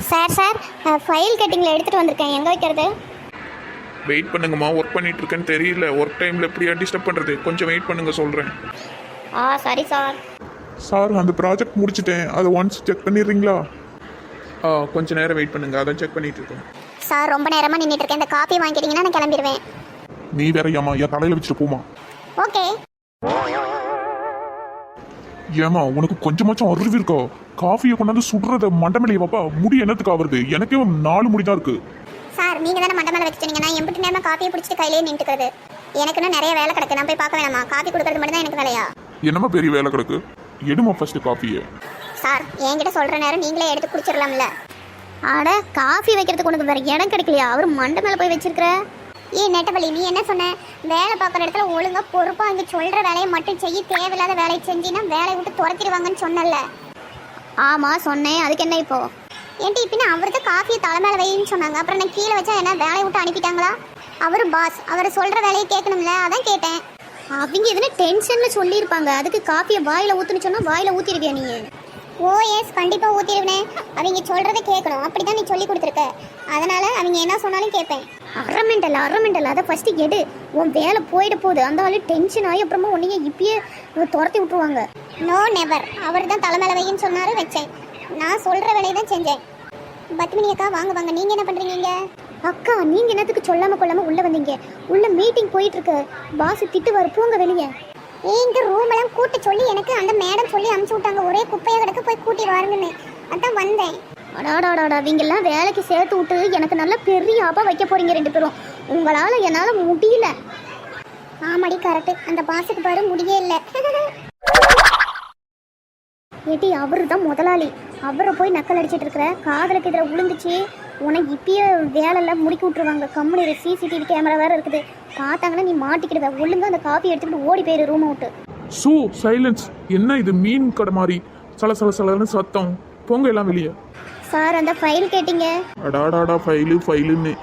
Sir file கட்டிங்கில் எடுத்துகிட்டு வந்திருக்கேன், எங்கே வைக்கிறது? வெயிட் பண்ணுங்கம்மா, ஒர்க் பண்ணிட்டு இருக்கேன்னு தெரியல. ஒர்க் டைமில் எப்படியா டிஸ்டர்ப் பண்ணுறது? கொஞ்சம் வெயிட் பண்ணுங்க, சொல்கிறேன். சரி சார். சார், அந்த ப்ராஜெக்ட் முடிச்சிட்டேன், அதை ஒன்ஸ் செக் பண்ணிடுறீங்களா? கொஞ்சம் நேரம் வெயிட் பண்ணுங்க, அதான் செக் பண்ணிட்டு இருக்கேன். சார், ரொம்ப நேரமாக நின்றுட்டு இருக்கேன், இந்த காஃபி வாங்கிட்டீங்கன்னா நான் கிளம்பிடுவேன். நீ வேற ஏமா என் தலையில் வச்சுட்டு போமா. ஓகே. ஏமா உனக்கு கொஞ்சமாச்சும் அறிவு இருக்கோ? காஃபியை கொண்டாந்து சுடுறத மண்டமேலையை வாப்பா, முடி என்னத்துக்கு ஆகுறது? எனக்கே 4 முடி தான் இருக்கு. சார், நீங்கள் தானே மண்டை மேலே வச்சுட்டீங்கன்னா எம்பிட்டு நேரமாக காஃபியை பிடிச்சிட்டு கையிலேயே நின்றுக்கிறது. எனக்குன்னு நிறைய வேலை கிடக்கு, நான் போய் பார்க்க வேணாமா? காஃபி கொடுக்கறது மட்டும் தான் எனக்கு வேலையா? என்னமா பெரிய வேலை கிடக்கு? எடுமா ஃபர்ஸ்ட் காஃபியை. சார், என்கிட்ட சொல்கிற நேரம் நீங்களே எடுத்து குடிச்சிடலாம்ல. ஆட, காஃபி வைக்கிறதுக்கு உனக்கு வேறு இடம் கிடைக்கலையா? அவர் மண்டை மேலே போய் வச்சிருக்கிற. நெட்டவழி, நீ என்ன சொன்ன? வேலை பார்க்குற இடத்துல ஒழுங்காக பொறுப்பாக இங்கே சொல்கிற வேலையை மட்டும் செய்ய, தேவையில்லாத வேலையை செஞ்சின்னா வேலையை விட்டு துரத்திடுவாங்கன்னு சொன்னல. ஆமாம் சொன்னேன், அதுக்கு என்ன இப்போ? ஏன்டி பின்ன அவருக்கு காஃபியை தலை மேலே வைன்னு சொன்னாங்க, அப்புறம் நான் கீழே வச்சா என்ன வேலையை விட்டு அனுப்பிட்டாங்களா? அவர் பாஸ், அவர் சொல்கிற வேலையை கேட்கணும்ல, அதான் கேட்டேன். அவங்க எதுனா டென்ஷனில் சொல்லியிருப்பாங்க, அதுக்கு காஃபியை வாயில் ஊற்றுன்னு சொன்னால் வாயில் ஊற்றிருவியா நீ? ஓ எஸ், கண்டிப்பாக ஊற்றிடுவேன். அவங்க சொல்கிறத கேட்கணும், அப்படி தான் நீ சொல்லி கொடுத்துருக்க. அதனால் அவங்க என்ன சொன்னாலும் கேட்பேன். அறமெண்டல் அதை ஃபஸ்ட்டு எடு. உன் வேலை போயிட போகுது. அந்த ஆளு டென்ஷன் ஆகி அப்புறமா உன்னையே இப்பயே துரத்தி விட்டுருவாங்க. நோ நெவர், அவர் தான் தலைமையில வைன்னு சொன்னார், வச்சேன். நான் சொல்கிற வேலையை தான் செஞ்சேன். பத்மினி அக்கா, வாங்க. நீங்கள் என்ன பண்ணுறீங்க? அக்கா, நீங்கள் என்னத்துக்கு சொல்லாமல் கொள்ளாமல் உள்ளே வந்தீங்க? உள்ள மீட்டிங் போயிட்டுருக்கு, பாஸ் திட்டுவார், போங்க வெளியே. இந்த ரூம் எல்லாம் கூட்டி சொல்லி எனக்கு அந்த மேடம் சொல்லி அனுப்பிச்சு விட்டாங்க, ஒரே குப்பையாக கிடக்கு, போய் கூட்டி வாருங்கன்னு. அதான் வந்தேன். அடாடாடாடா, நீங்கெல்லாம் வேலைக்கு சேர்த்து விட்டு எனக்கு நல்ல பெரிய ஆப்பா வைக்க போறீங்க 2 பேரும். உங்களால் என்னால் முடியல. ஆமாடி, கரெக்டு. அந்த பாஸுக்கு பாரு முடியே இல்லை. ஏட்டி, அவரு தான் முதலாளி, அவரை போய் நக்கல் அடிச்சிட்டு இருக்கிற. காதலுக்கு இதில் விழுந்துச்சு, உனக்கு இப்பயே வேலையில் முடிக்கி விட்டுருவாங்க. கம்முனு CCTV கேமரா வேறு இருக்குது, பார்த்தாங்கன்னா நீ மாட்டிக்கிடுவ. ஒழுங்காக அந்த காஃபி எடுத்துக்கிட்டு ஓடி போயிரு ரூம் விட்டு. சைலன்ஸ். என்ன இது மீன் கடை மாதிரி சலன்னு சத்தம்? போங்க எல்லாம் வெளியே. சார், அந்த ஃபைல் கேட்டீங்க? அடாடாடா, ஃபைலுன்னு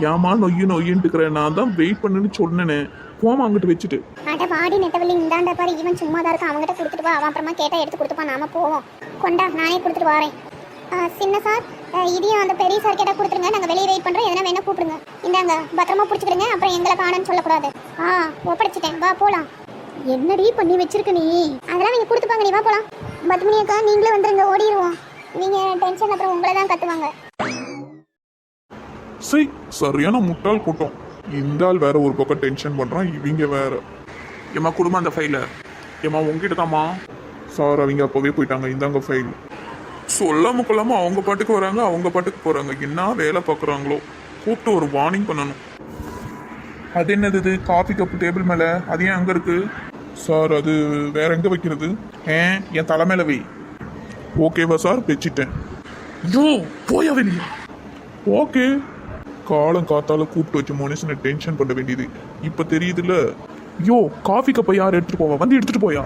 ஏமா நொய்யுன்ட்டு இருக்கிறேன். நான் தான் வெயிட் பண்ணுன்னு சொன்னேனே, போமா அங்கிட்டு வச்சுட்டு. அட வாடி நெட்டவள்ளி, இந்தாண்ட பாரு, இவன் சும்மா தான் இருக்கான், அவங்ககிட்ட கொடுத்துட்டு வா. அவன் அப்புறமா கேட்டால் எடுத்து கொடுத்துப்பான், நாம போவோம். கொண்டா, நானே கொடுத்துட்டு வரேன். சின்ன சார், இதையும் அந்த பெரிய சார் கேட்டால் கொடுத்துருங்க, நாங்கள் வெளியே வெயிட் பண்ணுறோம், எதனா வேணா கூப்பிடுங்க. இந்தாங்க, பத்திரமா பிடிச்சிக்கிடுங்க, அப்புறம் எங்களை காணுன்னு சொல்லக்கூடாது. ஒப்படைச்சிட்டேன், வா போகலாம். என்னடி பண்ணி வச்சிருக்க நீ? அதெல்லாம் நீங்கள் கொடுத்துப்பாங்க, நீ வா போகலாம். பத்மினி அக்கா, நீங்களே வந்துருங்க, ஓடிடுவோம். நீங்கள் டென்ஷன் அப்புறம் உங்களை தான் கத்துவாங்க. சரியான முட்டாள் கூட்டம். இந்த ஆள் வேற ஒரு பக்கம் டென்ஷன் பண்றான், இவங்க வேற. ஏமா குடும்பம் அந்த ஃபைல. ஏமா உங்ககிட்ட தாமா. சார், அவங்க அப்பவே போயிட்டாங்க, இந்தாங்க ஃபைல். சொல்லாம கொள்ளாம அவங்க பாட்டுக்கு வராங்க, அவங்க பாட்டுக்கு போறாங்க. என்ன வேலை பார்க்குறாங்களோ? கூப்பிட்டு ஒரு வார்னிங் பண்ணணும். அது என்னது இது? காஃபி கப்பு டேபிள் மேல, அது ஏன் அங்க இருக்கு? சார், அது வேற எங்க வைக்கிறது? என் தலை மேல வை. ஓகேவா சார்? வச்சிட்டேன். யோ, போயா வெளியே. ஓகே. காலம் காத்தால கூப்பிட்டு வச்சு மனுஷனை டென்ஷன் பண்ண வேண்டியது இப்ப தெரியுதுல்ல. யோ, காஃபி கப்பை யார் எடுத்துட்டு போவா? வந்து எடுத்துட்டு போயா.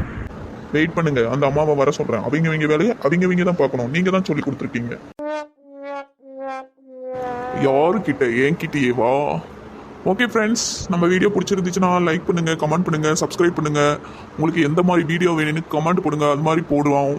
வெயிட் பண்ணுங்க, அந்த அம்மாவை வர சொல்றேன். அவங்க வேலையை அவங்க தான் பார்க்கணும், நீங்க தான் சொல்லி கொடுத்துருக்கீங்க. யாருக்கிட்ட? என்கிட்டயே வா. ஓகே ஃப்ரெண்ட்ஸ், நம்ம வீடியோ பிடிச்சிருந்துச்சுன்னா லைக் பண்ணுங்க, கமெண்ட் பண்ணுங்க, சப்ஸ்கிரைப் பண்ணுங்க. உங்களுக்கு எந்த மாதிரி வீடியோ வேணும்னு கமெண்ட் போடுங்க, அது மாதிரி போடுவோம்.